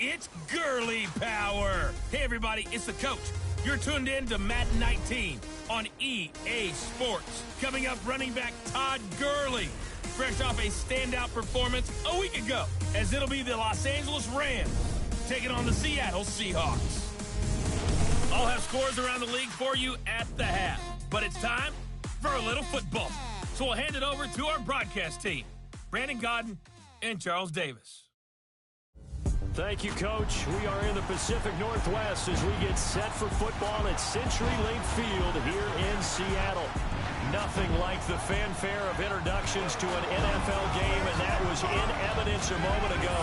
It's girly power. Hey, everybody, it's the coach. You're tuned in to Madden 19 on EA Sports. Coming up, running back Todd Gurley, fresh off a standout performance a week ago, as it'll be the Los Angeles Rams taking on the Seattle Seahawks. I'll have scores around the league for you at the half, but it's time for a little football. So we'll hand it over to our broadcast team, Brandon Godden and Charles Davis. Thank you, Coach. We are in the Pacific Northwest as we get set for football at CenturyLink Field here in Seattle. Nothing like the fanfare of introductions to an NFL game, and that was in evidence a moment ago.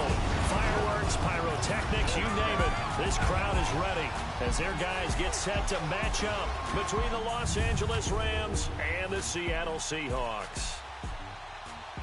Fireworks, pyrotechnics, you name it. This crowd is ready as their guys get set to match up between the Los Angeles Rams and the Seattle Seahawks.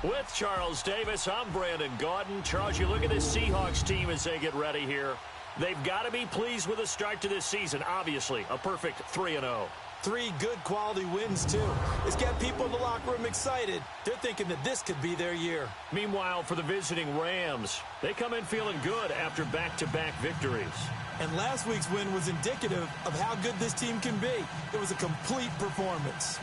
With Charles Davis, I'm Brandon Gaudin. Charles, you look at this Seahawks team as they get ready here. They've got to be pleased with the start to this season. Obviously, a perfect 3-0. 3 good quality wins, too. It's got people in the locker room excited. They're thinking that this could be their year. Meanwhile, for the visiting Rams, they come in feeling good after back-to-back victories. And last week's win was indicative of how good this team can be. It was a complete performance.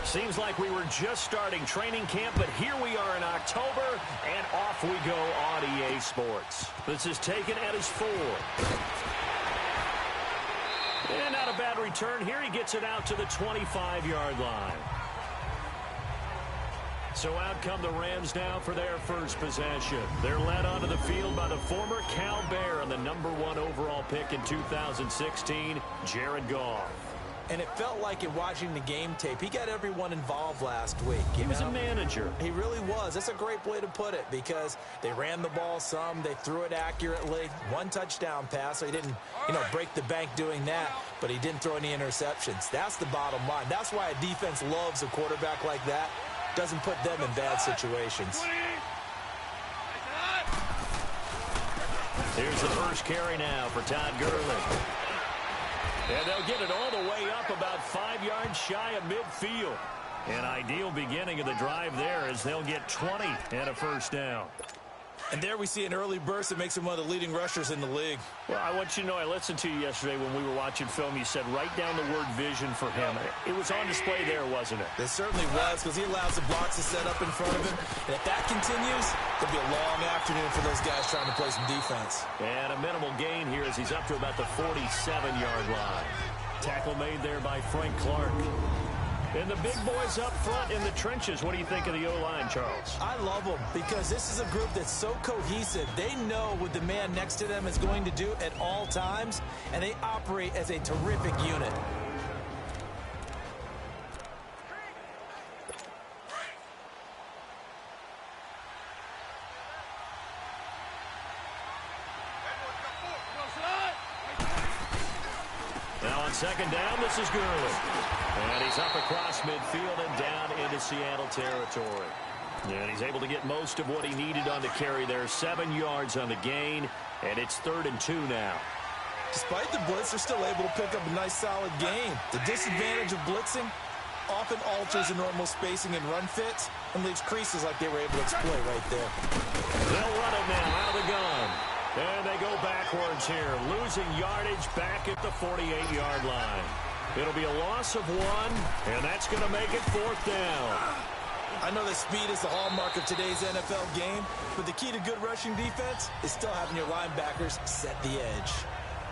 Seems like we were just starting training camp, but here we are in October, and off we go on EA Sports. This is taken at his 4. And not a bad return here. He gets it out to the 25-yard line. So out come the Rams now for their first possession. They're led onto the field by the former Cal Bear and the #1 overall pick in 2016, Jared Goff. And it felt like in watching the game tape, he got everyone involved last week. He was a manager. He really was. That's a great way to put it because they ran the ball some, they threw it accurately. 1 touchdown pass, so he didn't, break the bank doing that, but he didn't throw any interceptions. That's the bottom line. That's why a defense loves a quarterback like that. Doesn't put them in bad situations. Here's the first carry now for Todd Gurley. And they'll get it all the way up about 5 yards shy of midfield. An ideal beginning of the drive there as they'll get 20 and a first down. And there we see an early burst that makes him one of the leading rushers in the league. Well, I want you to know, I listened to you yesterday when we were watching film. You said write down the word vision for him. It was on display there, wasn't it? It certainly was because he allows the blocks to set up in front of him. And if that continues, it'll be a long afternoon for those guys trying to play some defense. And a minimal gain here as he's up to about the 47-yard line. Tackle made there by Frank Clark. And the big boys up front in the trenches. What do you think of the O-line, Charles? I love them because this is a group that's so cohesive. They know what the man next to them is going to do at all times, and they operate as a terrific unit. Now on second down, this is Gurley. And he's up across midfield and down into Seattle territory. And he's able to get most of what he needed on the carry there. 7 yards on the gain, and it's 3rd and 2 now. Despite the blitz, they're still able to pick up a nice solid gain. The disadvantage of blitzing often alters the normal spacing and run fits and leaves creases like they were able to exploit right there. They'll run it now out of the gun. And they go backwards here, losing yardage back at the 48-yard line. It'll be a loss of 1, and that's going to make it 4th down. I know that speed is the hallmark of today's NFL game, but the key to good rushing defense is still having your linebackers set the edge.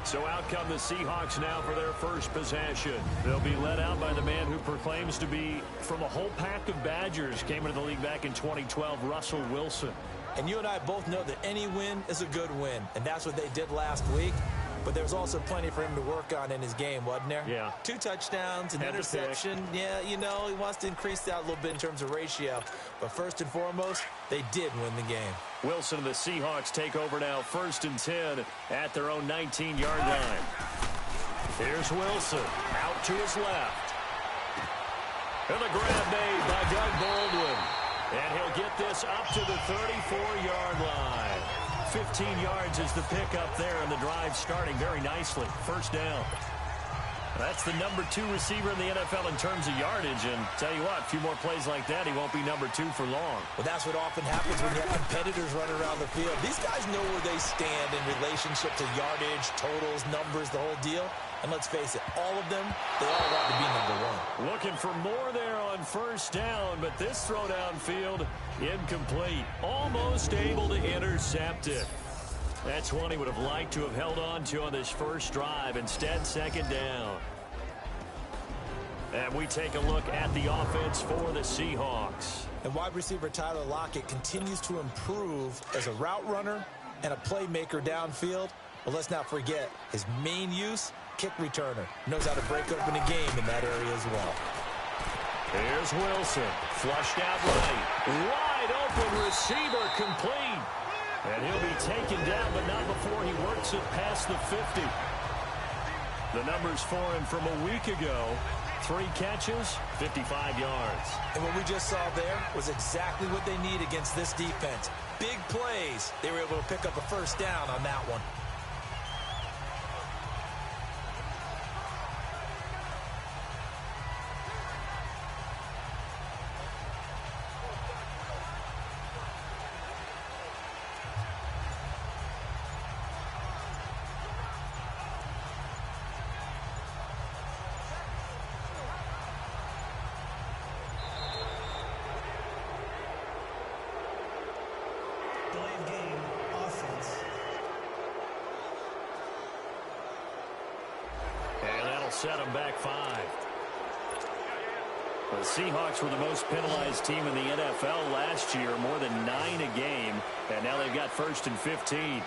So out come the Seahawks now for their first possession. They'll be led out by the man who proclaims to be from a whole pack of Badgers. Came into the league back in 2012, Russell Wilson. And you and I both know that any win is a good win, and that's what they did last week. But there's also plenty for him to work on in his game, wasn't there? Yeah. 2 touchdowns, an interception. Yeah, he wants to increase that a little bit in terms of ratio. But first and foremost, they did win the game. Wilson and the Seahawks take over now, 1st and 10 at their own 19-yard line. Here's Wilson out to his left. And the grab made by Doug Baldwin. And he'll get this up to the 34-yard line. 15 yards is the pickup there, and the drive starting very nicely. First down. That's the number 2 receiver in the NFL in terms of yardage. And tell you what, a few more plays like that, he won't be number 2 for long. Well, that's what often happens when you have competitors running around the field. These guys know where they stand in relationship to yardage, totals, numbers, the whole deal. And let's face it, all of them, they all want to be number 1. Looking for more there on first down, but this throw downfield, incomplete. Almost able to intercept it. That's one he would have liked to have held on to on this first drive. Instead, second down. And we take a look at the offense for the Seahawks. And wide receiver Tyler Lockett continues to improve as a route runner and a playmaker downfield. But let's not forget his main use, kick returner. Knows how to break open a game in that area as well. Here's Wilson. Flushed out right. Wide open receiver complete. And he'll be taken down, but not before he works it past the 50. The numbers for him from a week ago. 3 catches, 55 yards. And what we just saw there was exactly what they need against this defense. Big plays. They were able to pick up a first down on that one. Set him back 5. The Seahawks were the most penalized team in the NFL last year, more than 9 a game, and now they've got 1st and 15.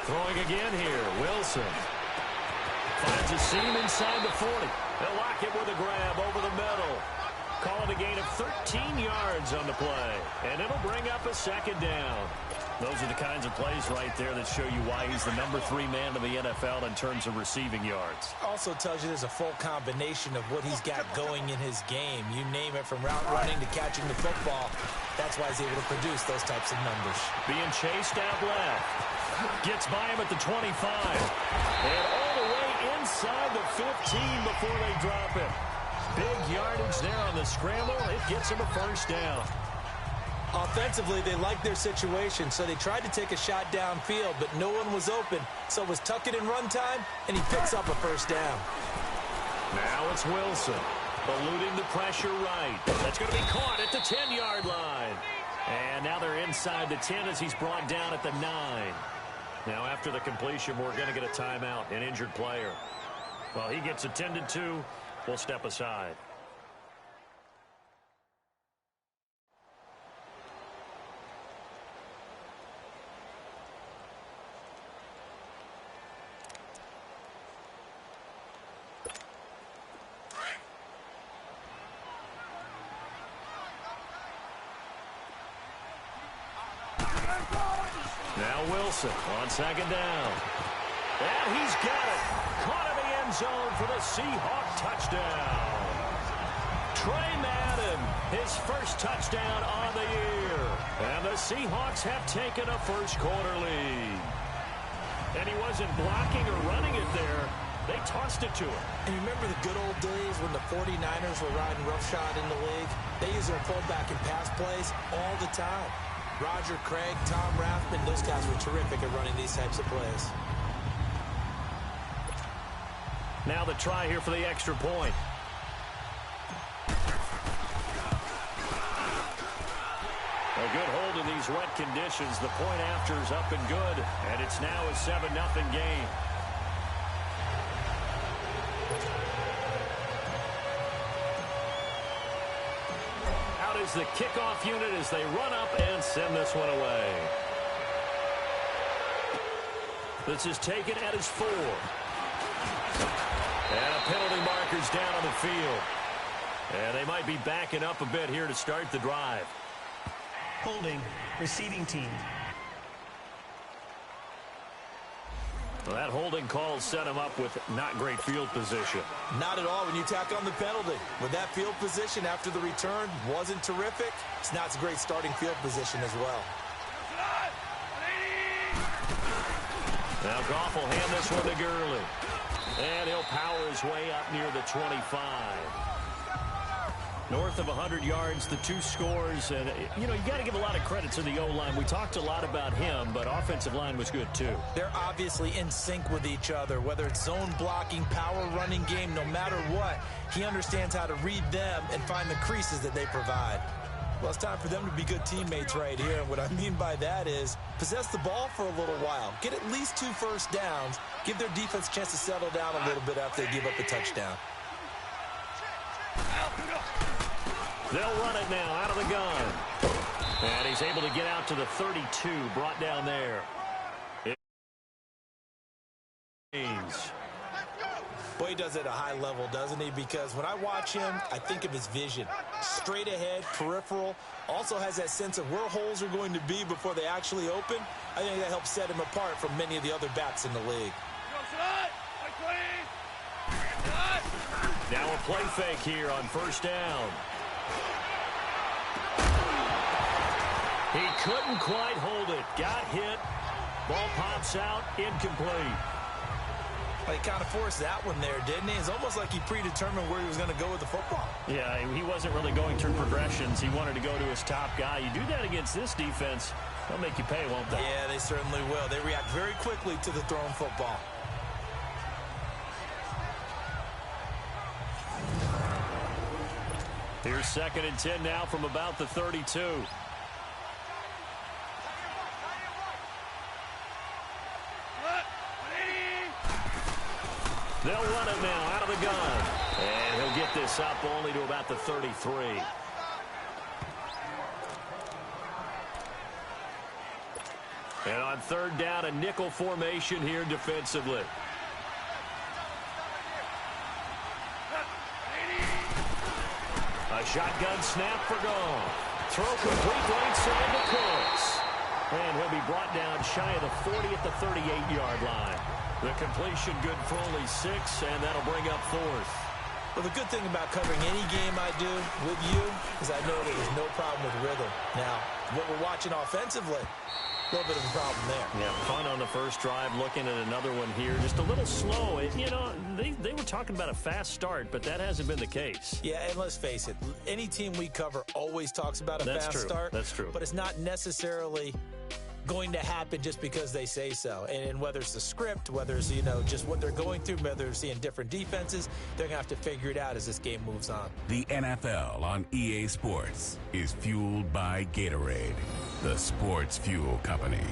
Throwing again here, Wilson. Finds a seam inside the 40. They'll lock it with a grab over the middle. Call it a gain of 13 yards on the play, and it'll bring up a second down. Those are the kinds of plays right there that show you why he's the number 3 man in the NFL in terms of receiving yards. Also tells you there's a full combination of what he's got going in his game. You name it, from route running to catching the football. That's why he's able to produce those types of numbers. Being chased out left. Gets by him at the 25. And all the way inside the 15 before they drop him. Big yardage there on the scramble. It gets him a first down. Offensively, they like their situation, so they tried to take a shot downfield, but no one was open. So it was tuck it in run time, and he picks up a first down. Now it's Wilson, eluding the pressure right. That's going to be caught at the 10-yard line. And now they're inside the 10 as he's brought down at the 9. Now after the completion, we're going to get a timeout, an injured player. Well, he gets attended to. We'll step aside. Now Wilson on second down. And he's got it. Caught in the end zone for the Seahawk touchdown. Trey Madden, his first touchdown on the year. And the Seahawks have taken a first-quarter lead. And he wasn't blocking or running it there. They tossed it to him. And you remember the good old days when the 49ers were riding roughshod in the league? They used their fullback in pass plays all the time. Roger Craig, Tom Rathman, those guys were terrific at running these types of plays. Now the try here for the extra point. A good hold in these wet conditions. The point after is up and good, and it's now a 7-0 game. Out is the kickoff unit as they run up and send this one away. This is taken at his 4. And a penalty marker's down on the field. And they might be backing up a bit here to start the drive. Holding, receiving team. Well, that holding call set him up with not great field position. Not at all when you tack on the penalty. With that field position after the return wasn't terrific, it's not a great starting field position as well. Now Goff will hand this one to Gurley. And he'll power his way up near the 25. North of 100 yards, the 2 scores. And, you got to give a lot of credit to the O-line. We talked a lot about him, but offensive line was good, too. They're obviously in sync with each other, whether it's zone blocking, power running game, no matter what. He understands how to read them and find the creases that they provide. Well, it's time for them to be good teammates right here. And what I mean by that is possess the ball for a little while. Get at least 2 first downs. Give their defense a chance to settle down a little bit after they give up a touchdown. They'll run it now out of the gun. And he's able to get out to the 32, brought down there. Boy, he does it at a high level, doesn't he? Because when I watch him, I think of his vision. Straight ahead, peripheral. Also has that sense of where holes are going to be before they actually open. I think that helps set him apart from many of the other backs in the league. Now a play fake here on first down. He couldn't quite hold it. Got hit. Ball pops out. Incomplete. Well, he kind of forced that one there, didn't he? It's almost like he predetermined where he was going to go with the football. Yeah, he wasn't really going through progressions. He wanted to go to his top guy. You do that against this defense, they'll make you pay, won't they? Yeah, they certainly will. They react very quickly to the thrown football. Here's 2nd and 10 now from about the 32. They'll run it now out of the gun. And he'll get this up only to about the 33. And on 3rd down, a nickel formation here defensively. A shotgun snap for Goff. Throw complete right side to Cooks. And he'll be brought down shy of the 40 at the 38-yard line. The completion good for only 6, and that'll bring up 4th. Well, the good thing about covering any game I do with you is I know that there's no problem with rhythm. Now, what we're watching offensively, a little bit of a problem there. Yeah, fun on the first drive, looking at another one here. Just a little slow. They were talking about a fast start, but that hasn't been the case. Yeah, and let's face it, any team we cover always talks about a fast start. That's true. But it's not necessarily going to happen just because they say so. And whether it's the script, whether it's, just what they're going through, whether they're seeing different defenses, they're going to have to figure it out as this game moves on. The NFL on EA Sports is fueled by Gatorade, the sports fuel company.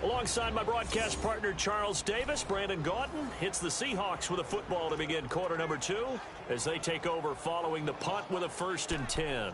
Alongside my broadcast partner, Charles Davis, Brandon Gaudin hits the Seahawks with a football to begin quarter number 2 as they take over following the punt with a 1st and 10.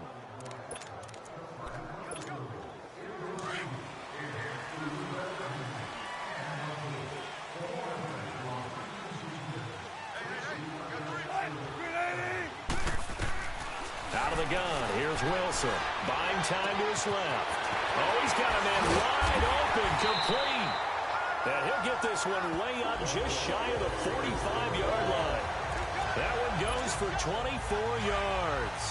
Out of the gun, here's Wilson. Buying time to his left. Oh, he's got a man wide open, complete. And he'll get this one way up just shy of the 45-yard line. That one goes for 24 yards.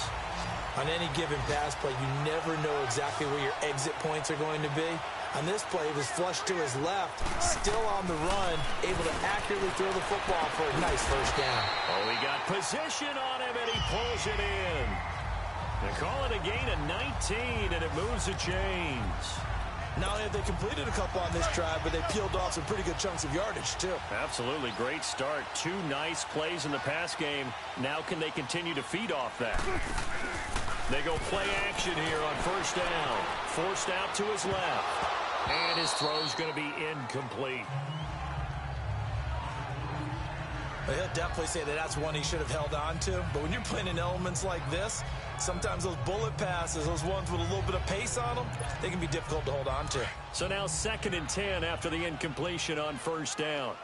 On any given pass play, you never know exactly where your exit points are going to be. On this play, it was flushed to his left, still on the run, able to accurately throw the football for a nice first down. Oh, he got position on him, and he pulls it in. They call it a gain of 19, and it moves the chains. Not only have they completed a couple on this drive, but they peeled off some pretty good chunks of yardage, too. Absolutely. Great start. 2 nice plays in the pass game. Now can they continue to feed off that? They go play action here on first down. Forced out to his left. And his throw's going to be incomplete. Well, he'll definitely say that that's one he should have held on to. But when you're playing in elements like this, sometimes those bullet passes, those ones with a little bit of pace on them, they can be difficult to hold on to. So now 2nd and 10 after the incompletion on first down.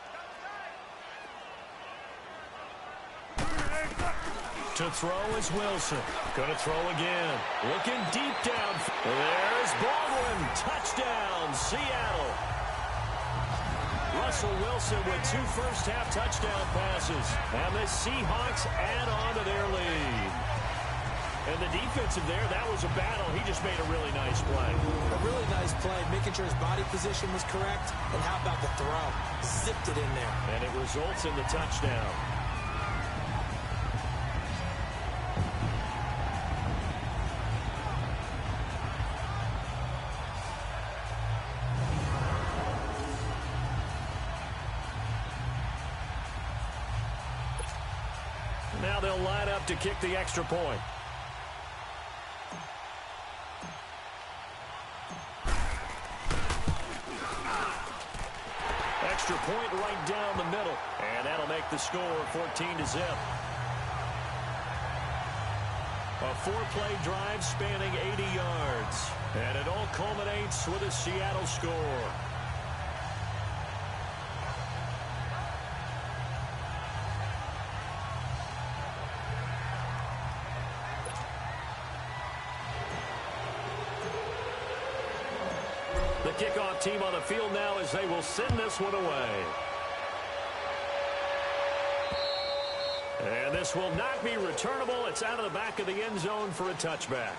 To throw is Wilson. Going to throw again. Looking deep down. There's Baldwin. Touchdown, Seattle. Russell Wilson with 2 first-half touchdown passes. And the Seahawks add on to their lead. And the defensive there, that was a battle. He just made a really nice play. A really nice play, making sure his body position was correct. And how about the throw? Zipped it in there. And it results in the touchdown. Now they'll line up to kick the extra point. Extra point right down the middle. And that'll make the score 14-0. A 4-play drive spanning 80 yards. And it all culminates with a Seattle score. The kickoff team on the field now as they will send this one away. And this will not be returnable. It's out of the back of the end zone for a touchback.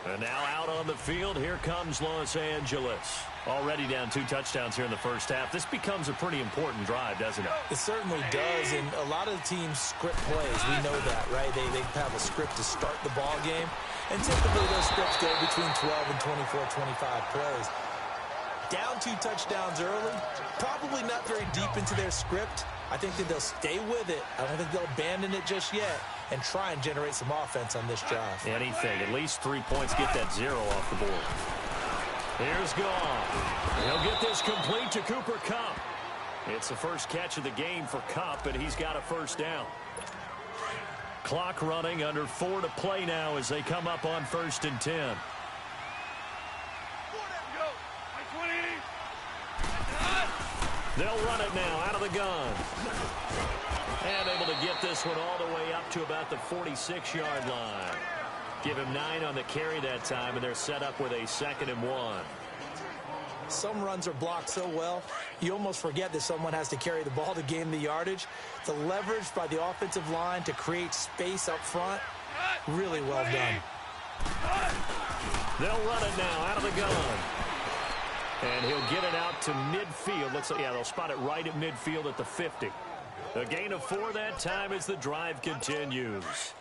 And now out on the field, here comes Los Angeles. Already down 2 touchdowns here in the first half. This becomes a pretty important drive, doesn't it? It certainly does, and a lot of the teams script plays. We know that, right? They have a script to start the ball game, and typically those scripts go between 12 and 24, 25 plays. Down 2 touchdowns early, probably not very deep into their script. I think that they'll stay with it. I don't think they'll abandon it just yet and try and generate some offense on this drive. Anything, at least 3 points, get that 0 off the board. Here's Goff. He'll get this complete to Cooper Kupp. It's the first catch of the game for Kupp, and he's got a first down. Clock running, under 4 to play now as they come up on 1st and 10. They'll run it now out of the gun. And able to get this one all the way up to about the 46-yard line. Give him 9 on the carry that time, and they're set up with a 2nd and 1. Some runs are blocked so well, you almost forget that someone has to carry the ball to gain the yardage. The leverage by the offensive line to create space up front, really well done. They'll run it now out of the gun. And he'll get it out to midfield. Looks like, yeah, they'll spot it right at midfield at the 50. A gain of 4 that time as the drive continues.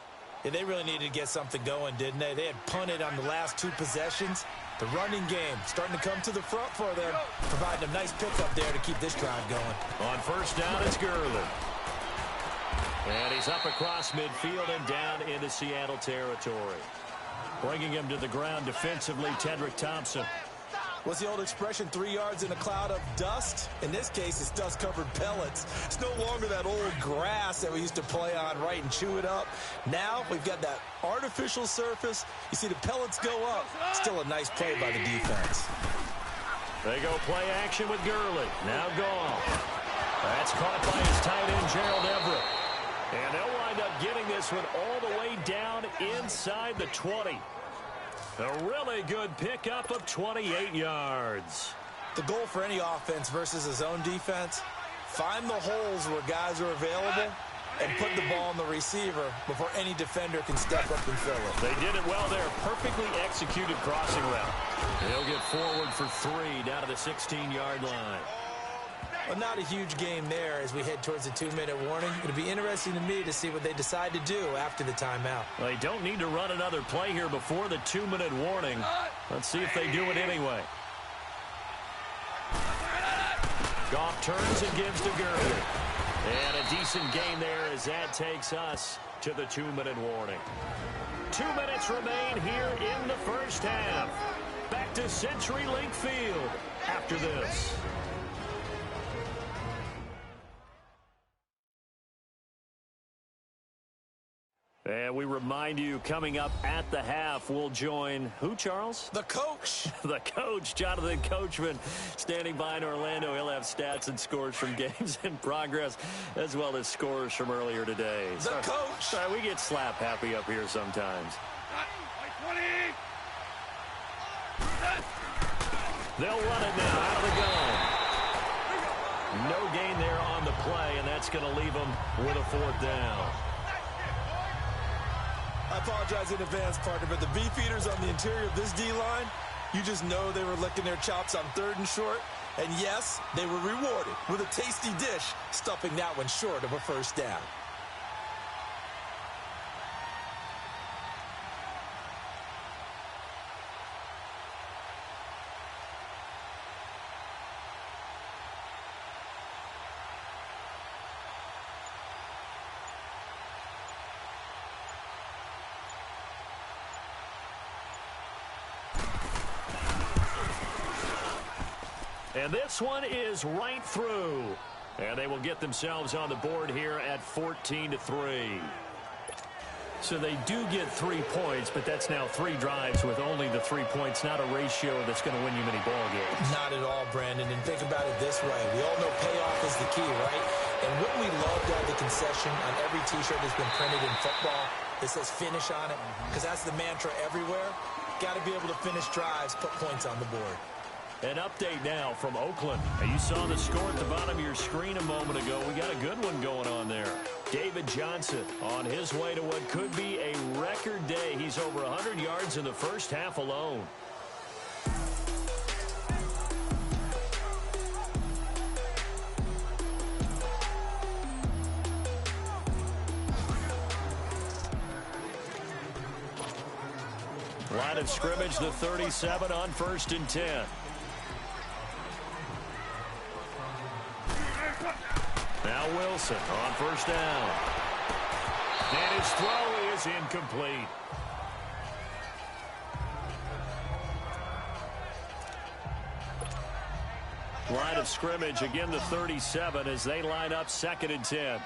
Yeah, they really needed to get something going, didn't they? They had punted on the last 2 possessions. The running game starting to come to the front for them, providing a nice pickup there to keep this drive going. On 1st down, it's Gurley. And he's up across midfield and down into Seattle territory. Bringing him to the ground defensively, Tedrick Thompson. What's the old expression, 3 yards in a cloud of dust? In this case, it's dust-covered pellets. It's no longer that old grass that we used to play on, right, and chew it up. Now we've got that artificial surface. You see the pellets go up. Still a nice play by the defense. They go play action with Gurley. Now Goff. That's caught by his tight end, Gerald Everett. And they'll wind up getting this one all the way down inside the 20. A really good pickup of 28 yards. The goal for any offense versus a zone defense, find the holes where guys are available and put the ball on the receiver before any defender can step up and fill it. They did it well there. Perfectly executed crossing route. They'll get forward for 3 down to the 16-yard line. Well, not a huge game there as we head towards the 2-minute warning. It'll be interesting to me to see what they decide to do after the timeout. Well, they don't need to run another play here before the 2-minute warning. Let's see if they do it anyway. Goff turns and gives to Gurley. And a decent gain there as that takes us to the 2-minute warning. 2 minutes remain here in the first half. Back to CenturyLink Field after this. And we remind you, coming up at the half, we'll join who, Charles? The coach. The coach, Jonathan Coachman, standing by in Orlando. He'll have stats and scores from games in progress, as well as scores from earlier today. The coach. Sorry, we get slap happy up here sometimes. They'll run it now out of the gun. No gain there on the play, and that's going to leave them with a 4th down. I apologize in advance, partner, but the beefeaters on the interior of this D-line, you just know they were licking their chops on 3rd and short. And yes, they were rewarded with a tasty dish, stuffing that one short of a first down. And this one is right through. And they will get themselves on the board here at 14-3. So they do get 3 points, but that's now 3 drives with only the 3 points, not a ratio that's going to win you many ball games. Not at all, Brandon. And think about it this way. We all know payoff is the key, right? And wouldn't we love to have the concession on every T-shirt that's been printed in football that says finish on it? Because that's the mantra everywhere. Got to be able to finish drives, put points on the board. An update now from Oakland. You saw the score at the bottom of your screen a moment ago. We got a good one going on there. David Johnson on his way to what could be a record day. He's over 100 yards in the first half alone. Line of scrimmage, the 37 on 1st and 10. Now Wilson on 1st down. And his throw is incomplete. Line of scrimmage, again the 37 as they line up 2nd and 10.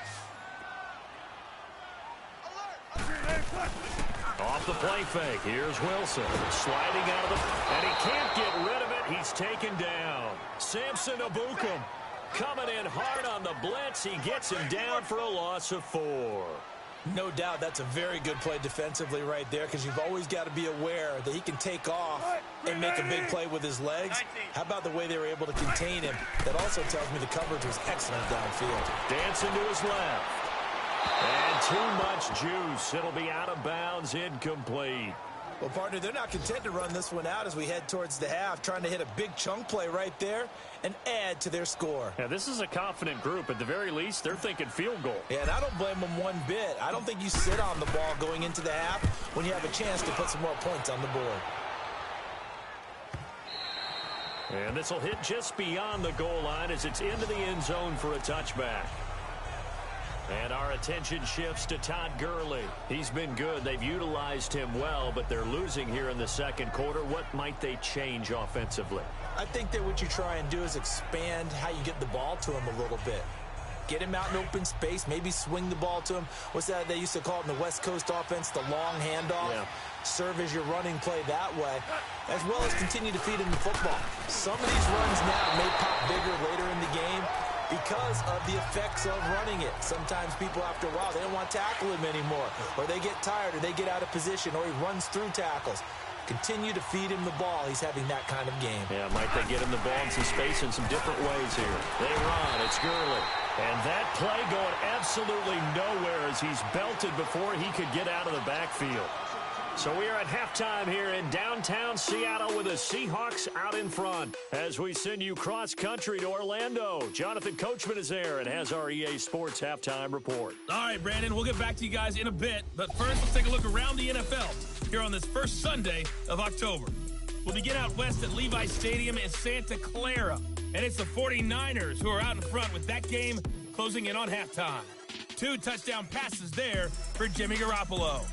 Off the play fake. Here's Wilson sliding out of the... And he can't get rid of it. He's taken down. Samson Abukum coming in hard on the blitz. He gets him down for a loss of 4. No doubt that's a very good play defensively right there, because you've always got to be aware that he can take off and make a big play with his legs. How about the way they were able to contain him? That also tells me the coverage was excellent downfield. Dancing to his left. And too much juice. It'll be out of bounds, incomplete. Well, partner, they're not content to run this one out as we head towards the half, trying to hit a big chunk play right there and add to their score. Yeah, this is a confident group. At the very least, they're thinking field goal. Yeah, and I don't blame them one bit. I don't think you sit on the ball going into the half when you have a chance to put some more points on the board. And this will hit just beyond the goal line as it's into the end zone for a touchback. And our attention shifts to Todd Gurley. He's been good. They've utilized him well, but they're losing here in the second quarter. What might they change offensively? I think that what you try and do is expand how you get the ball to him a little bit. Get him out in open space, maybe swing the ball to him. What's that they used to call it in the West Coast offense, the long handoff? Yeah. Serve as your running play that way, as well as continue to feed him the football. Some of these runs now may pop bigger later in the game because of the effects of running it. Sometimes people, after a while, they don't want to tackle him anymore, or they get tired, or they get out of position, or he runs through tackles. Continue to feed him the ball. He's having that kind of game. Yeah, might they get him the ball in some space in some different ways here. They run. It's Gurley. And that play going absolutely nowhere as he's belted before he could get out of the backfield. So we are at halftime here in downtown Seattle with the Seahawks out in front as we send you cross-country to Orlando. Jonathan Coachman is there and has our EA Sports halftime report. All right, Brandon, we'll get back to you guys in a bit. But first, let's take a look around the NFL here on this first Sunday of October. We'll begin out west at Levi Stadium in Santa Clara. And it's the 49ers who are out in front with that game closing in on halftime. 2 touchdown passes there for Jimmy Garoppolo.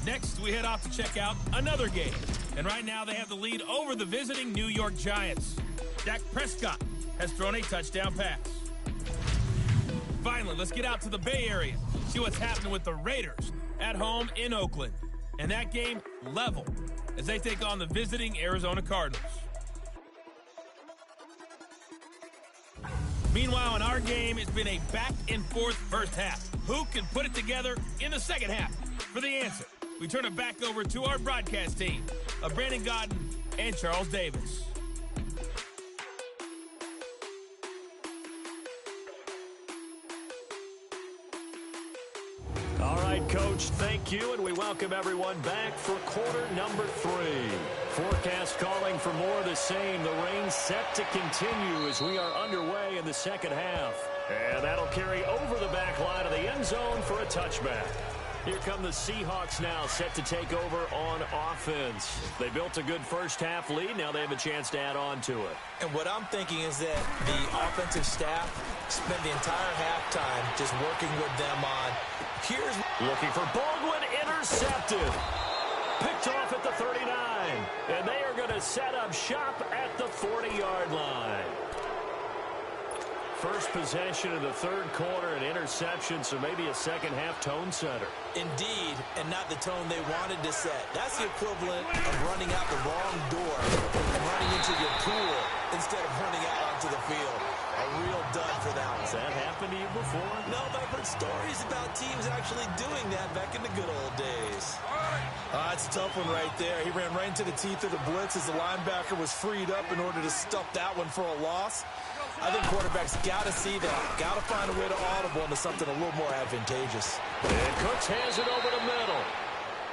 Next, we head off to check out another game. And right now, they have the lead over the visiting New York Giants. Dak Prescott has thrown a touchdown pass. Finally, let's get out to the Bay Area. See what's happening with the Raiders at home in Oakland. And that game level as they take on the visiting Arizona Cardinals. Meanwhile, in our game, it's been a back-and-forth first half. Who can put it together in the second half? For the answer, we turn it back over to our broadcast team of Brandon Godden and Charles Davis. All right, right, Coach, thank you, and we welcome everyone back for quarter number 3. Forecast calling for more of the same. The rain set to continue as we are underway in the second half. And that'll carry over the back line of the end zone for a touchback. Here come the Seahawks now, set to take over on offense. They built a good first-half lead. Now they have a chance to add on to it. And what I'm thinking is that the offensive staff spent the entire halftime just working with them on, here's... Looking for Baldwin, intercepted. Picked off at the 39. And they are going to set up shop at the 40-yard line. First possession of the third quarter, an interception, so maybe a second-half tone setter. Indeed, and not the tone they wanted to set. That's the equivalent of running out the wrong door and running into your pool instead of running out onto the field. A real dud for that one. Has that happened to you before? No, but I've heard stories about teams actually doing that back in the good old days. It's a tough one right there. He ran right into the teeth of the blitz as the linebacker was freed up in order to stuff that one for a loss. I think quarterbacks got to see that. Got to find a way to audible into something a little more advantageous. And Cooks hands it over the middle.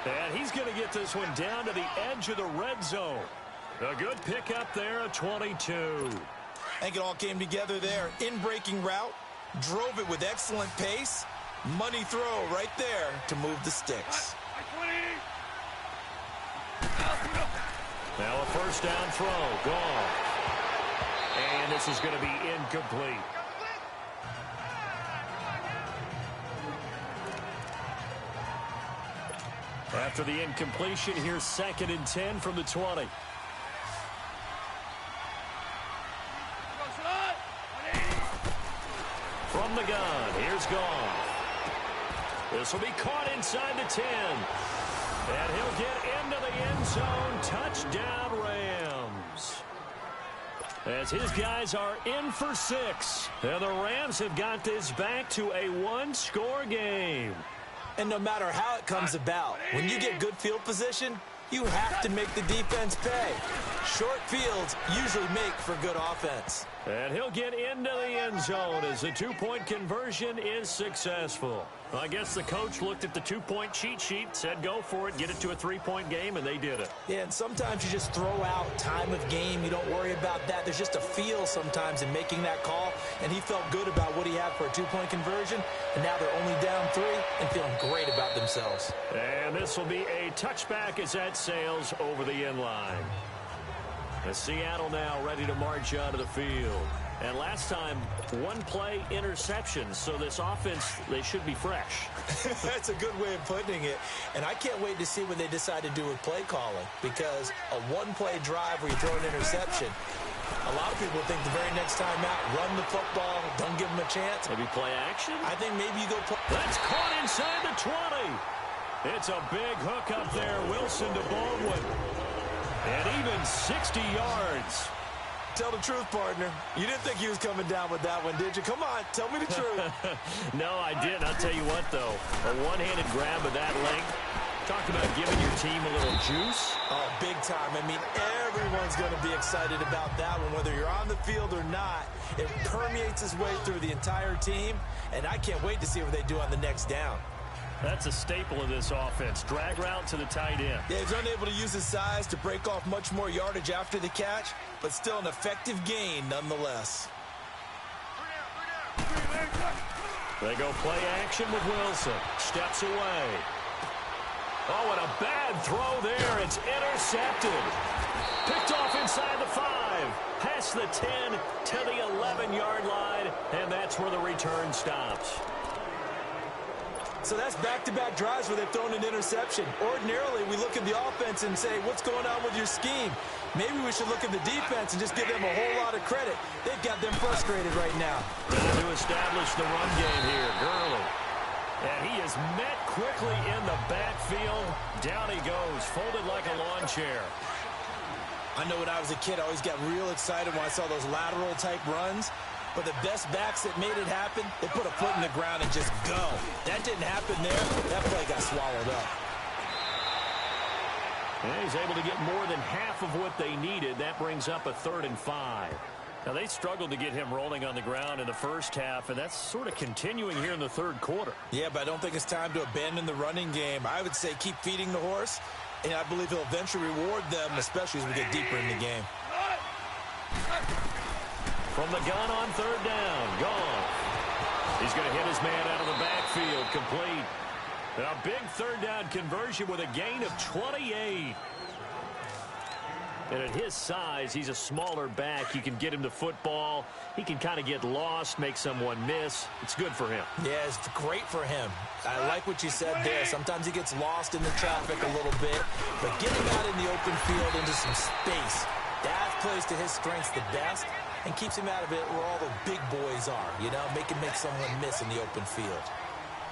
And he's going to get this one down to the edge of the red zone. A good pickup there, a 22. I think it all came together there. In-breaking route, drove it with excellent pace. Money throw right there to move the sticks. Now a first down throw, gone. And this is going to be incomplete. After the incompletion, here's 2nd and 10 from the 20. From the gun, here's Goff. This will be caught inside the 10. And he'll get into the end zone. Touchdown, Rams. As his guys are in for 6. And the Rams have got this back to a one-score game. And no matter how it comes about, when you get good field position, you have to make the defense pay. Short fields usually make for good offense. And he'll get into the end zone as the two-point conversion is successful. Well, I guess the coach looked at the two-point cheat sheet, said go for it, get it to a three-point game, and they did it. Yeah, and sometimes you just throw out time of game. You don't worry about that. There's just a feel sometimes in making that call, and he felt good about what he had for a two-point conversion, and now they're only down 3 and feeling great about themselves. And this will be a touchback as that sails over the end line. Seattle now ready to march onto the field. And last time, one play interception. So this offense, they should be fresh. That's a good way of putting it. And I can't wait to see what they decide to do with play calling. Because a one-play drive where you throw an interception, a lot of people think the very next time out, run the football, don't give them a chance. Maybe play action? I think maybe you go play. That's caught inside the 20. It's a big hook up there. Wilson to Baldwin. And even 60 yards. Tell the truth, partner. You didn't think he was coming down with that one, did you? Come on, tell me the truth. No, I didn't. I'll tell you what, though. A one-handed grab of that length. Talk about giving your team a little juice. Oh, big time. I mean, everyone's going to be excited about that one, whether you're on the field or not. It permeates its way through the entire team, and I can't wait to see what they do on the next down. That's a staple of this offense. Drag route to the tight end. Yeah, he's unable to use his size to break off much more yardage after the catch, but still an effective gain nonetheless. They go play action with Wilson. Steps away. Oh, and a bad throw there. It's intercepted. Picked off inside the 5. Past the 10 to the 11-yard line, and that's where the return stops. So that's back-to-back drives where they've thrown an interception. Ordinarily, we look at the offense and say, what's going on with your scheme? Maybe we should look at the defense and just give them a whole lot of credit. They've got them frustrated right now. Trying to establish the run game here, Gurley. And he is met quickly in the backfield. Down he goes, folded like a lawn chair. I know when I was a kid, I always got real excited when I saw those lateral-type runs. But the best backs that made it happen, they put a foot in the ground and just go. That didn't happen there. That play got swallowed up. And he's able to get more than half of what they needed. That brings up a 3rd and 5. Now, they struggled to get him rolling on the ground in the first half, and that's sort of continuing here in the third quarter. Yeah, but I don't think it's time to abandon the running game. I would say keep feeding the horse, and I believe he'll eventually reward them, especially as we get deeper in the game. From the gun on third down, gone. He's going to hit his man out of the backfield, complete. A big third down conversion with a gain of 28. And at his size, he's a smaller back. You can get him the football. He can kind of get lost, make someone miss. It's good for him. Yeah, it's great for him. I like what you said there. Sometimes he gets lost in the traffic a little bit. But getting out in the open field into some space, that plays to his strengths the best and keeps him out of it where all the big boys are, you know, make someone miss in the open field.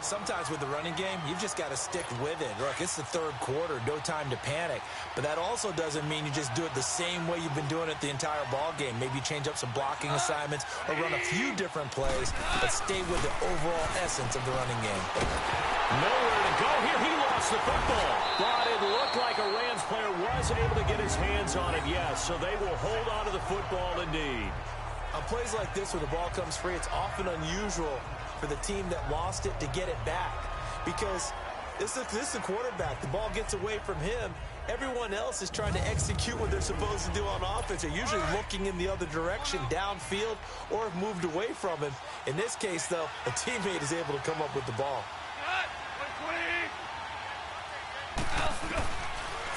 Sometimes with the running game, you've just got to stick with it. Look, it's the third quarter, no time to panic. But that also doesn't mean you just do it the same way you've been doing it the entire ball game. Maybe change up some blocking assignments or run a few different plays, but stay with the overall essence of the running game. Nowhere to go here. He lost the football. But it looked like a Rams player was able to get his hands on it, yes. So they will hold on to the football indeed. On plays like this where the ball comes free, it's often unusual for the team that lost it to get it back. Because this is the quarterback. The ball gets away from him. Everyone else is trying to execute what they're supposed to do on offense. They're usually looking in the other direction, downfield, or have moved away from him. In this case, though, a teammate is able to come up with the ball.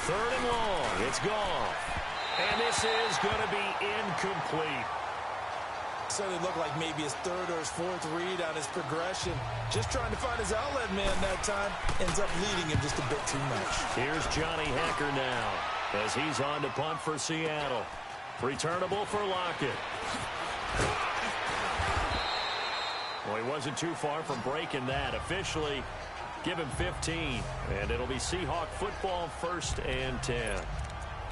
Third and long. It's gone. And this is going to be incomplete. Certainly looked like maybe his third or his fourth read on his progression. Just trying to find his outlet man that time. Ends up leading him just a bit too much. Here's Johnny Hecker now as he's on to punt for Seattle. Returnable for Lockett. Well, he wasn't too far from breaking that. Officially, give him 15. And it'll be Seahawk football, 1st and 10.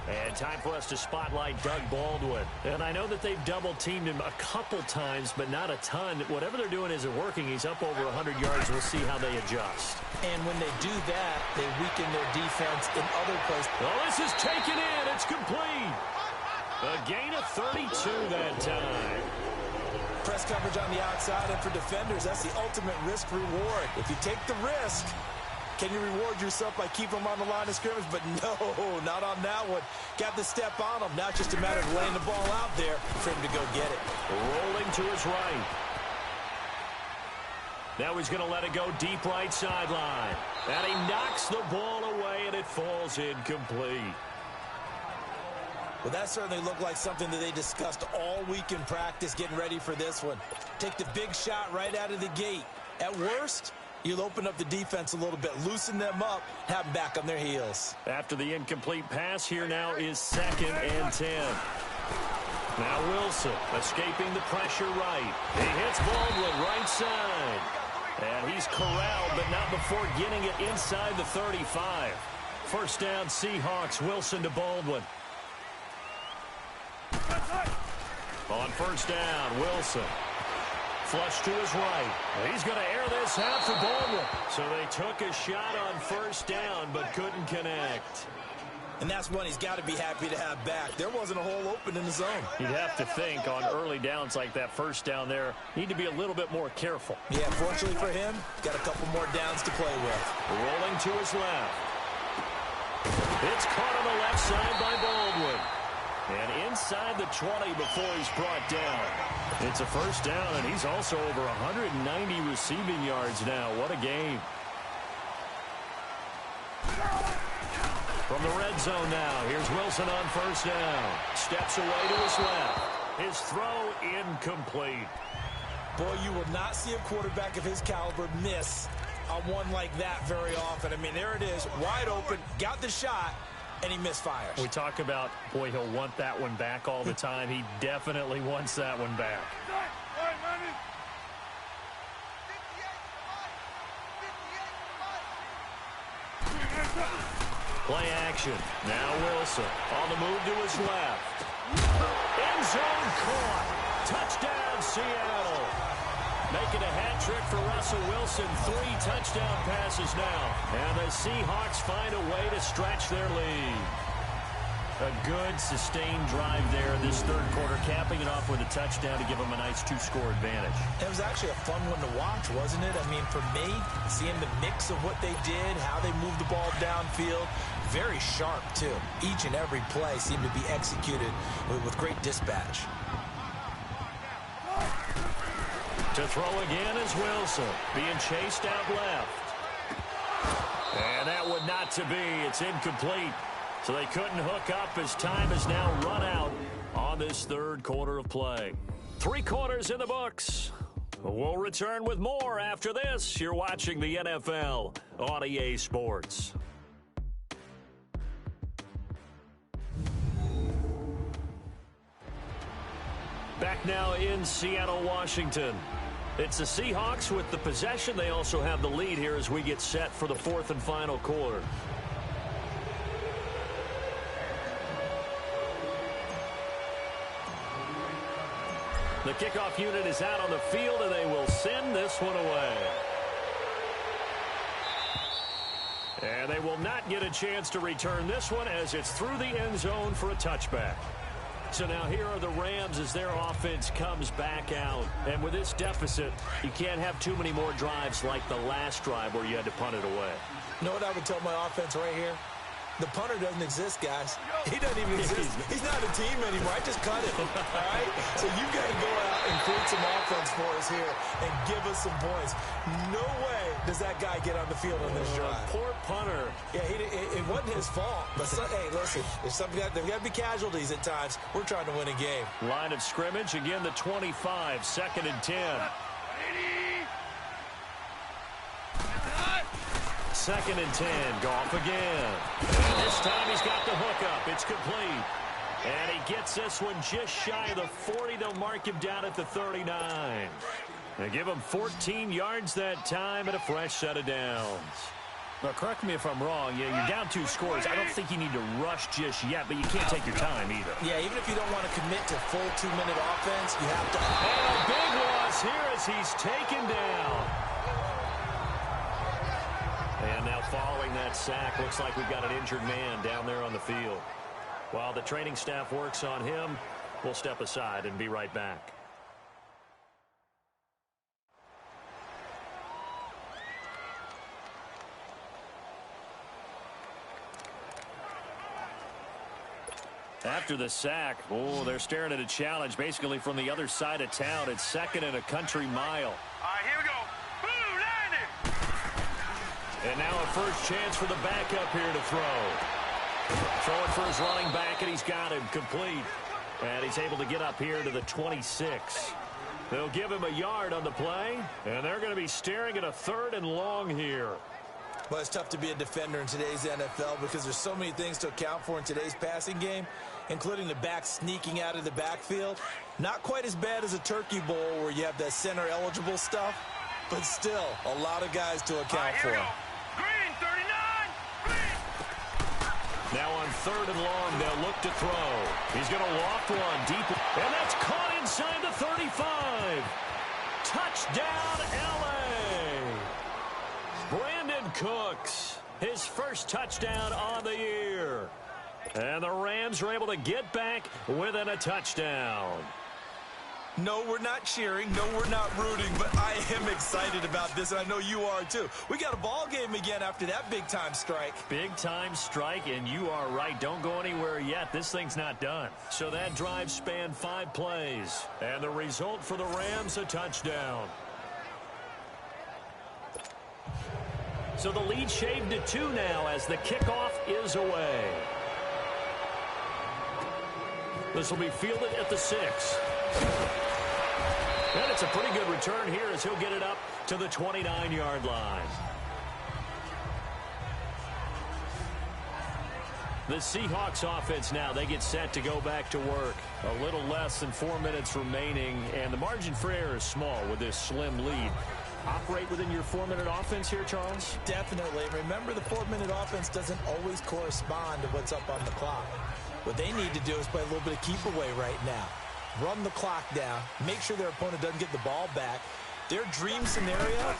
And time for us to spotlight Doug Baldwin. And I know that they've double-teamed him a couple times, but not a ton. Whatever they're doing isn't working. He's up over 100 yards. We'll see how they adjust. And when they do that, they weaken their defense in other places. Oh, this is taken in. It's complete. A gain of 32 that time. Press coverage on the outside, and for defenders, that's the ultimate risk-reward. If you take the risk, can you reward yourself by keeping them on the line of scrimmage? But no, not on that one. Got the step on him. Now it's just a matter of laying the ball out there for him to go get it. Rolling to his right. Now he's going to let it go deep right sideline. And he knocks the ball away, and it falls incomplete. Well, that certainly looked like something that they discussed all week in practice getting ready for this one. Take the big shot right out of the gate. At worst, you'll open up the defense a little bit, loosen them up, have them back on their heels. After the incomplete pass, here now is 2nd and 10. Now Wilson escaping the pressure right. He hits Baldwin right side. And he's corralled, but not before getting it inside the 35. First down, Seahawks. Wilson to Baldwin. On first down, Wilson. Flush to his right. He's going to air this out for Baldwin. So they took a shot on first down, but couldn't connect. And that's one he's got to be happy to have back. There wasn't a hole open in the zone. You'd have to think on early downs like that first down there, need to be a little bit more careful. Yeah, fortunately for him, got a couple more downs to play with. Rolling to his left. It's caught on the left side by Baldwin. And inside the 20 before he's brought down. It's a first down, and he's also over 190 receiving yards now. What a game. From the red zone now, here's Wilson on first down. Steps away to his left. His throw incomplete. Boy, you will not see a quarterback of his caliber miss on one like that very often. I mean, there it is, wide open, got the shot, and he misfires. We talk about, boy, he'll want that one back all the time. He definitely wants that one back. Play action. Now Wilson on the move to his left. End zone caught. Touchdown, Seattle. Making a hat trick for Russell Wilson. 3 touchdown passes now. And the Seahawks find a way to stretch their lead. A good, sustained drive there this third quarter, capping it off with a touchdown to give them a nice 2-score advantage. It was actually a fun one to watch, wasn't it? I mean, for me, seeing the mix of what they did, how they moved the ball downfield, very sharp, too. Each and every play seemed to be executed with great dispatch. To throw again is Wilson, being chased out left. And that would not to be. It's incomplete. So they couldn't hook up as time has now run out on this third quarter of play. 3 quarters in the books. We'll return with more after this. You're watching the NFL on EA Sports. Back now in Seattle, Washington. It's the Seahawks with the possession. They also have the lead here as we get set for the 4th and final quarter. The kickoff unit is out on the field, and they will send this one away. And they will not get a chance to return this one as it's through the end zone for a touchback. So now here are the Rams as their offense comes back out. And with this deficit, you can't have too many more drives like the last drive where you had to punt it away. You know what I would tell my offense right here? The punter doesn't exist, guys. He doesn't even exist. He's not a team anymore. I just cut it, all right? So you've got to go out and create some offense for us here and give us some points. No way does that guy get on the field on this drive. Poor punter. Yeah, it wasn't his fault. But, hey, listen, there's got to be casualties at times. We're trying to win a game. Line of scrimmage, again, the 25, 2nd and 10. 2nd and 10, Goff again. And this time he's got the hookup. It's complete. And he gets this one just shy of the 40. They'll mark him down at the 39. They give him 14 yards that time and a fresh set of downs. Now, correct me if I'm wrong. Yeah, you're down 2 scores. I don't think you need to rush just yet, but you can't take your time either. Yeah, even if you don't want to commit to full 2-minute offense, you have to. And a big loss here as he's taken down. And now following that sack, looks like we've got an injured man down there on the field. While the training staff works on him, we'll step aside and be right back. After the sack, they're staring at a challenge basically from the other side of town. It's 2nd and a country mile. All right, here we go. And now a first chance for the backup here to throw. Throwing for his running back, and he's got him complete. And he's able to get up here to the 26. They'll give him a yard on the play, and they're going to be staring at a 3rd and long here. Well, it's tough to be a defender in today's NFL because there's so many things to account for in today's passing game, including the back sneaking out of the backfield. Not quite as bad as a turkey bowl where you have that center-eligible stuff, but still a lot of guys to account for. Green, 39. Green. Now on 3rd and long, they'll look to throw. He's going to loft one deep, and that's caught inside the 35. Touchdown, L.A. Brandon Cooks, his first touchdown on the year. And the Rams are able to get back within a touchdown. No, we're not cheering. No, we're not rooting, but I am excited about this, and I know you are too. We got a ball game again after that big-time strike. Big-time strike, and you are right. Don't go anywhere yet. This thing's not done. So that drive spanned 5 plays, and the result for the Rams, a touchdown. So the lead shaved to 2 now as the kickoff is away. This will be fielded at the 6. And it's a pretty good return here as he'll get it up to the 29-yard line. The Seahawks offense now, they get set to go back to work. A little less than 4 minutes remaining, and the margin for error is small with this slim lead. Operate within your 4-minute offense here, Charles? Definitely. Remember, the 4-minute offense doesn't always correspond to what's up on the clock. What they need to do is play a little bit of keep away right now. Run the clock down, make sure their opponent doesn't get the ball back. Their dream scenario,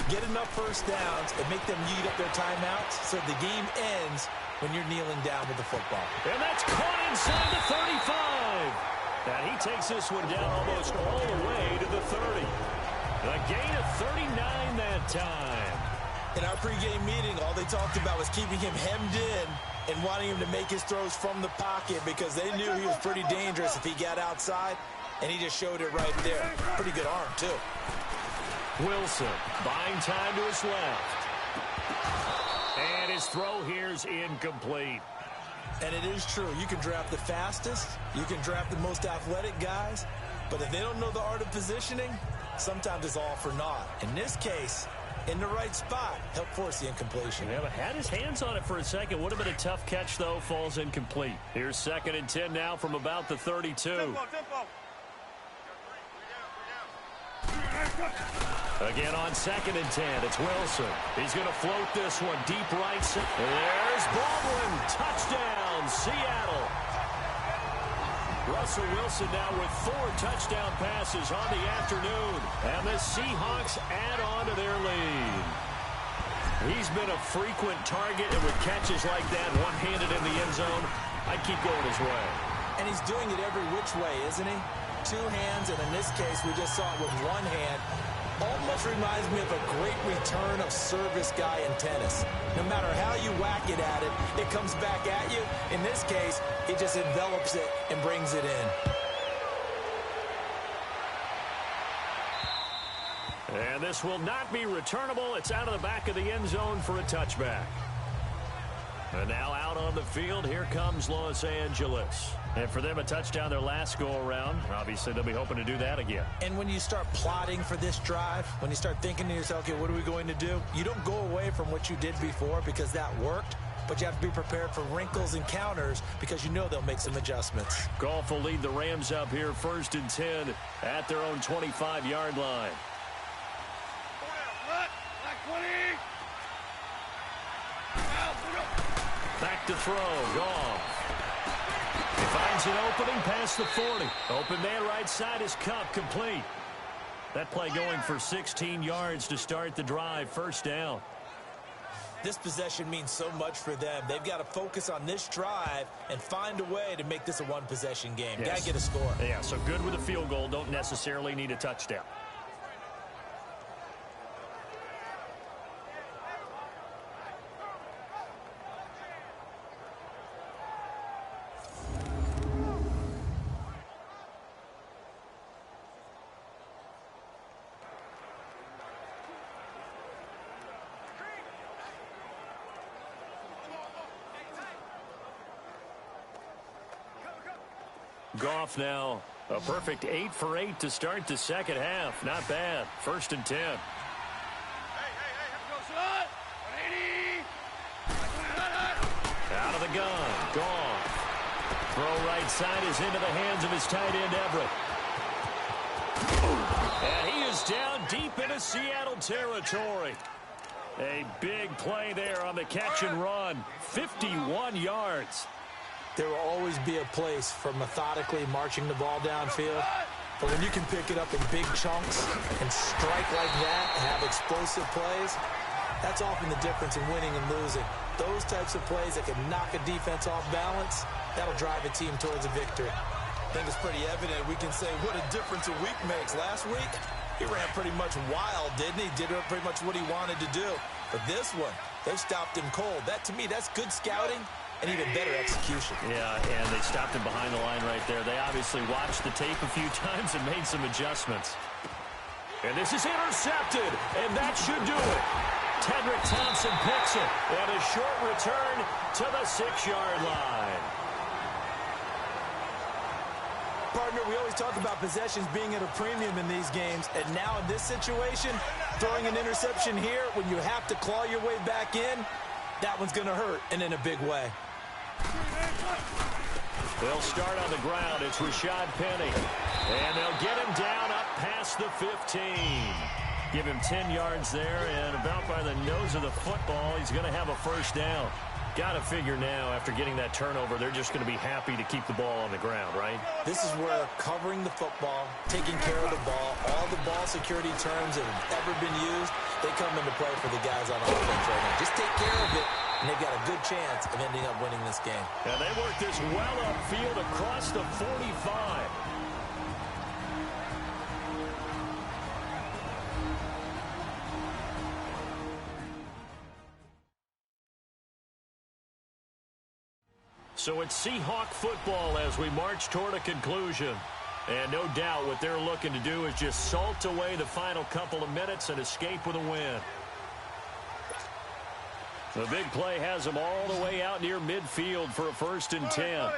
get enough first downs and make them eat up their timeouts so the game ends when you're kneeling down with the football. And that's caught inside the 35. And he takes this one down almost all the way to the 30. A gain of 39 that time. In our pregame meeting, all they talked about was keeping him hemmed in and wanting him to make his throws from the pocket because they knew he was pretty dangerous if he got outside, and he just showed it right there. Pretty good arm, too. Wilson buying time to his left. And his throw here's incomplete. And it is true. You can draft the fastest. You can draft the most athletic guys. But if they don't know the art of positioning, sometimes it's all for naught. In this case, in the right spot, help force the incompletion. Yeah, but had his hands on it for a second. Would have been a tough catch, though. Falls incomplete. Here's 2nd and 10 now from about the 32. Tempo. Again on 2nd and 10, it's Wilson. He's going to float this one deep right side. There's Baldwin. Touchdown, Seattle. Russell Wilson now with 4 touchdown passes on the afternoon. And the Seahawks add on to their lead. He's been a frequent target, and with catches like that, one-handed in the end zone, I'd keep going his way. And he's doing it every which way, isn't he? 2 hands, and in this case, we just saw it with 1 hand. Almost reminds me of a great return of service guy in tennis. No matter how you whack it at it, it comes back at you. In this case, it just envelops it and brings it in. And this will not be returnable. It's out of the back of the end zone for a touchback. And now out on the field, here comes Los Angeles. And for them, a touchdown their last go-around. Obviously, they'll be hoping to do that again. And when you start plotting for this drive, when you start thinking to yourself, okay, what are we going to do? You don't go away from what you did before because that worked, but you have to be prepared for wrinkles and counters because you know they'll make some adjustments. Goff will lead the Rams up here 1st and 10 at their own 25-yard line. Back to throw, Goff. He finds an opening past the 40. Open man right side is Cup, complete. That play going for 16 yards to start the drive, 1st down. This possession means so much for them. They've got to focus on this drive and find a way to make this a one-possession game. Yes. Got to get a score. Yeah, so good with a field goal. Don't necessarily need a touchdown. Goff now a perfect 8 for 8 to start the second half. Not bad. 1st and 10. Hey, Out of the gun. Goff. Throw right side is into the hands of his tight end, Everett. And he is down deep into Seattle territory. A big play there on the catch and run. 51 yards. There will always be a place for methodically marching the ball downfield. But when you can pick it up in big chunks and strike like that and have explosive plays, that's often the difference in winning and losing. Those types of plays that can knock a defense off balance, that'll drive a team towards a victory. I think it's pretty evident. We can say what a difference a week makes. Last week, he ran pretty much wild, didn't he? Did pretty much what he wanted to do. But this one, they stopped him cold. That, to me, that's good scouting. And even better execution. Yeah, and they stopped him behind the line right there. They obviously watched the tape a few times and made some adjustments. And this is intercepted, and that should do it. Tedrick Thompson picks it, and a short return to the 6-yard line. Partner, we always talk about possessions being at a premium in these games, and now in this situation, throwing an interception here when you have to claw your way back in, that one's going to hurt, and in a big way. They'll start on the ground. It's Rashad Penny. And they'll get him down up past the 15. Give him 10 yards there, and about by the nose of the football, he's going to have a 1st down. Got to figure now, after getting that turnover, they're just going to be happy to keep the ball on the ground, right? This is where covering the football, taking care of the ball, all the ball security terms that have ever been used, they come into play for the guys on offense right now. Just take care of it, and they've got a good chance of ending up winning this game. And they work this well upfield across the 45. So it's Seahawk football as we march toward a conclusion. And no doubt what they're looking to do is just salt away the final couple of minutes and escape with a win. The big play has them all the way out near midfield for a 1st and 10.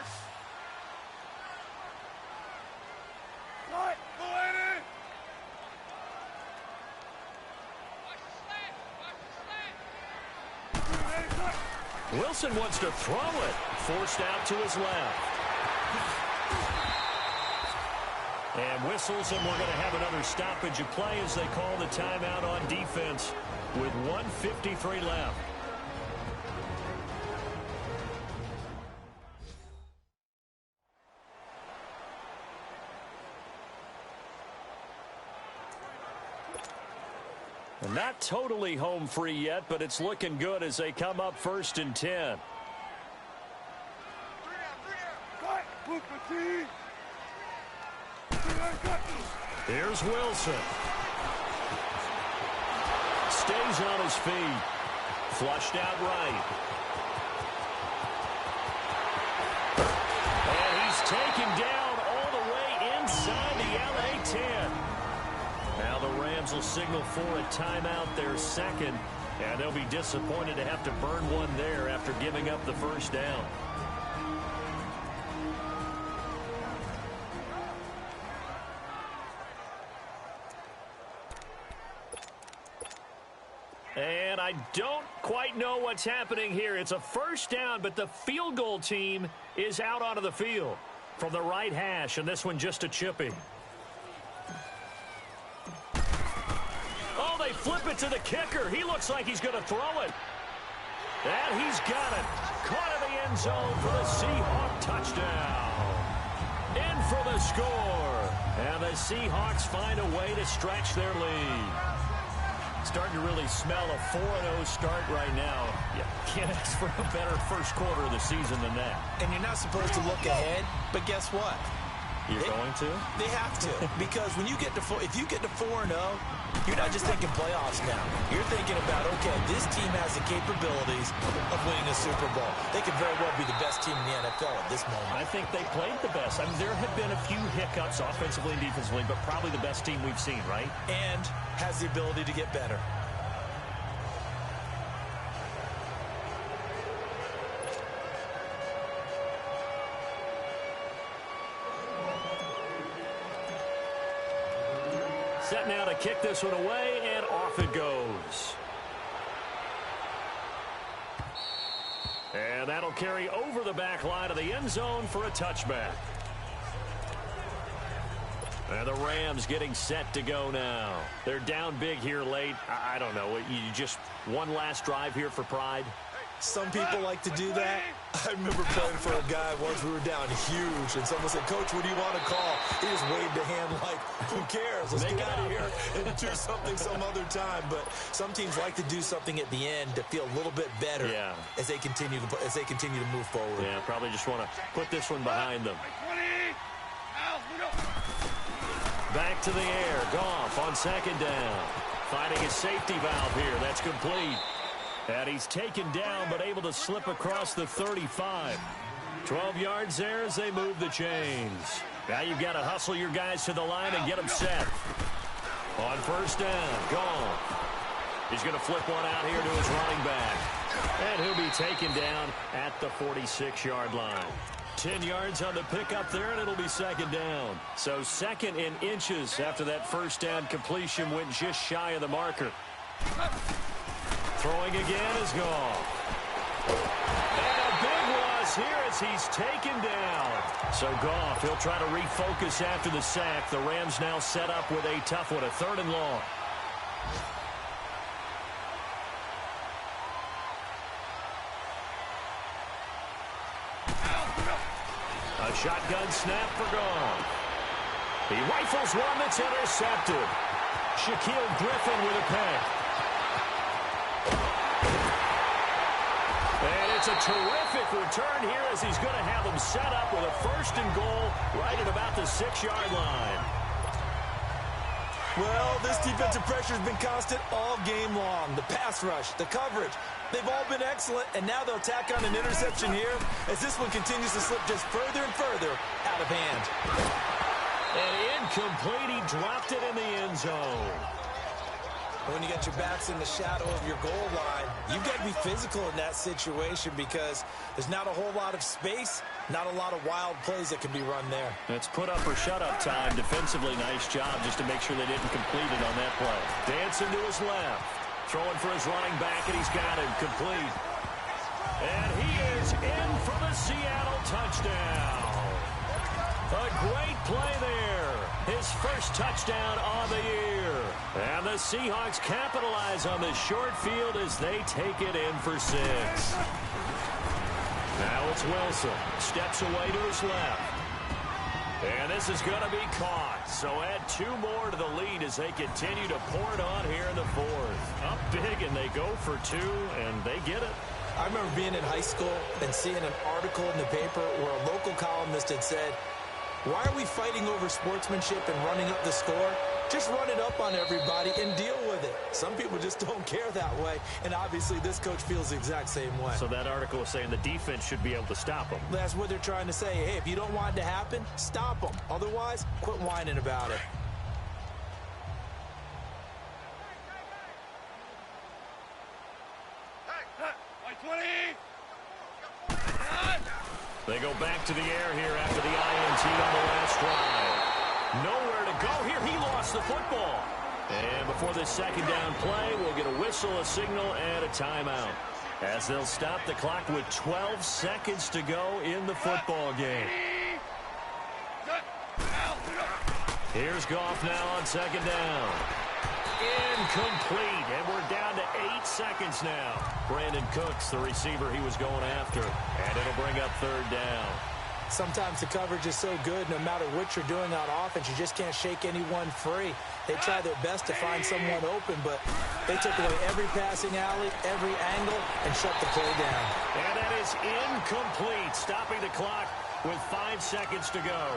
Wilson wants to throw it. Forced out to his left. And whistles, and we're going to have another stoppage of play as they call the timeout on defense with 1:53 left. Not totally home free yet, but it's looking good as they come up 1st and 10. Here's Wilson. Stays on his feet. Flushed out right. And he's taken down all the way inside the LA 10. Now the Rams will signal for a timeout, their second, and they'll be disappointed to have to burn one there after giving up the 1st down. And I don't quite know what's happening here. It's a 1st down, but the field goal team is out onto the field from the right hash, and this one just a chippy. They flip it to the kicker. He looks like he's going to throw it. And he's got it. Caught in the end zone for the Seahawk touchdown. In for the score. And the Seahawks find a way to stretch their lead. Starting to really smell a 4-0 start right now. Yeah, can't ask for a better first quarter of the season than that. And you're not supposed to look ahead, but guess what? You're going to? They have to. Because when you get to if you get to 4-0, you're not just thinking playoffs now. You're thinking about, okay, this team has the capabilities of winning a Super Bowl. They could very well be the best team in the NFL at this moment. I think they played the best. I mean, there have been a few hiccups offensively and defensively, but probably the best team we've seen, right? And has the ability to get better. Set now to kick this one away, and off it goes. And that'll carry over the back line of the end zone for a touchback. And the Rams getting set to go now. They're down big here late. I don't know. You just one last drive here for pride? Some people like to do that. I remember playing for a guy once. We were down huge, and someone said, "Coach, what do you want to call?" He just waved a hand like, "Who cares? Let's get out of here and do something some other time." But some teams like to do something at the end to feel a little bit better as they continue to move forward. Yeah, probably just want to put this one behind them. Back to the air. Goff on 2nd down. Finding his safety valve here. That's complete. And he's taken down, but able to slip across the 35. 12 yards there as they move the chains. Now you've got to hustle your guys to the line and get them set. On 1st down, Goff. He's going to flip one out here to his running back. And he'll be taken down at the 46-yard line. 10 yards on the pickup there, and it'll be 2nd down. So 2nd in inches after that 1st down completion went just shy of the marker. Throwing again is Goff. And a big loss here as he's taken down. So Goff, he'll try to refocus after the sack. The Rams now set up with a tough one, a 3rd and long. A shotgun snap for Goff. He rifles one that's intercepted. Shaquille Griffin with a pick. makes a terrific return here as he's going to have them set up with a 1st and goal right at about the 6-yard line. Well, this defensive pressure has been constant all game long. The pass rush, the coverage, they've all been excellent, and now they'll tack on an interception here as this one continues to slip just further and further out of hand. And incomplete, he dropped it in the end zone. When you got your backs in the shadow of your goal line, you've got to be physical in that situation because there's not a whole lot of space, not a lot of wild plays that can be run there. It's put up or shut up time. Defensively, nice job just to make sure they didn't complete it on that play. Dancing to his left. Throwing for his running back, and he's got him complete. And he is in for the Seattle touchdown. A great play there. His first touchdown on the year. And the Seahawks capitalize on the short field as they take it in for 6. Now it's Wilson. Steps away to his left. And this is going to be caught. So add 2 more to the lead as they continue to pour it on here in the 4th. Up big, and they go for 2, and they get it. I remember being in high school and seeing an article in the paper where a local columnist had said, "Why are we fighting over sportsmanship and running up the score? Just run it up on everybody and deal with it." Some people just don't care that way, and obviously this coach feels the exact same way. So that article was saying the defense should be able to stop them. That's what they're trying to say. Hey, if you don't want it to happen, stop them. Otherwise, quit whining about it. They go back to the air here after the INT on the last drive. Nowhere to go here. He lost the football. And before this 2nd down play, we'll get a whistle, a signal, and a timeout. As they'll stop the clock with 12 seconds to go in the football game. Here's Goff now on 2nd down. Incomplete, and we're down to 8 seconds now. Brandon Cooks, the receiver he was going after, and it'll bring up 3rd down. Sometimes the coverage is so good, no matter what you're doing on offense, you just can't shake anyone free. They try their best to find someone open, but they took away every passing alley, every angle, and shut the play down. And that is incomplete, stopping the clock with 5 seconds to go.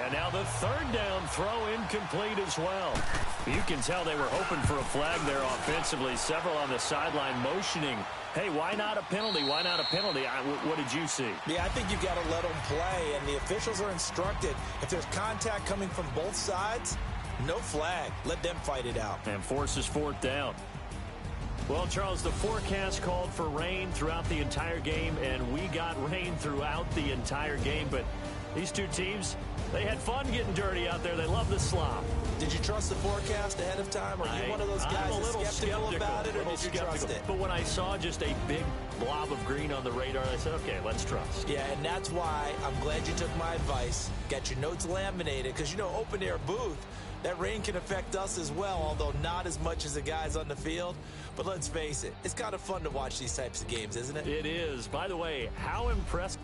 And now the 3rd down throw incomplete as well. You can tell they were hoping for a flag there offensively. Several on the sideline motioning, hey, why not a penalty? Why not a penalty? What did you see? Yeah, I think you've got to let them play, and the officials are instructed. If there's contact coming from both sides, no flag. Let them fight it out. And forces 4th down. Well, Charles, the forecast called for rain throughout the entire game, and we got rain throughout the entire game. But these two teams, they had fun getting dirty out there. They love the slop. Did you trust the forecast ahead of time? Are you one of those guys that's skeptical about it, or did you trust it? But when I saw just a big blob of green on the radar, I said, okay, let's trust. Yeah, and that's why I'm glad you took my advice. Got your notes laminated, because, you know, open-air booth, that rain can affect us as well, although not as much as the guys on the field. But let's face it, it's kind of fun to watch these types of games, isn't it? It is. By the way, how impressed...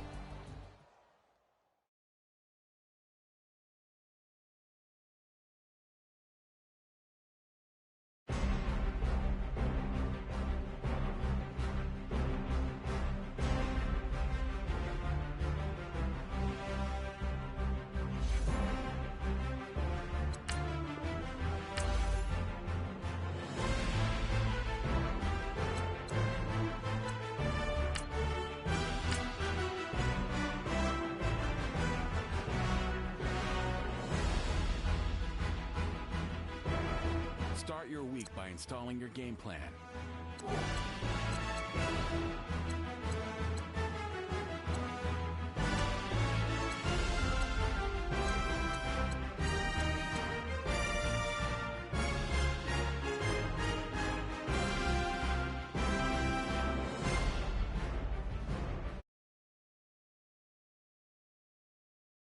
Start your week by installing your game plan.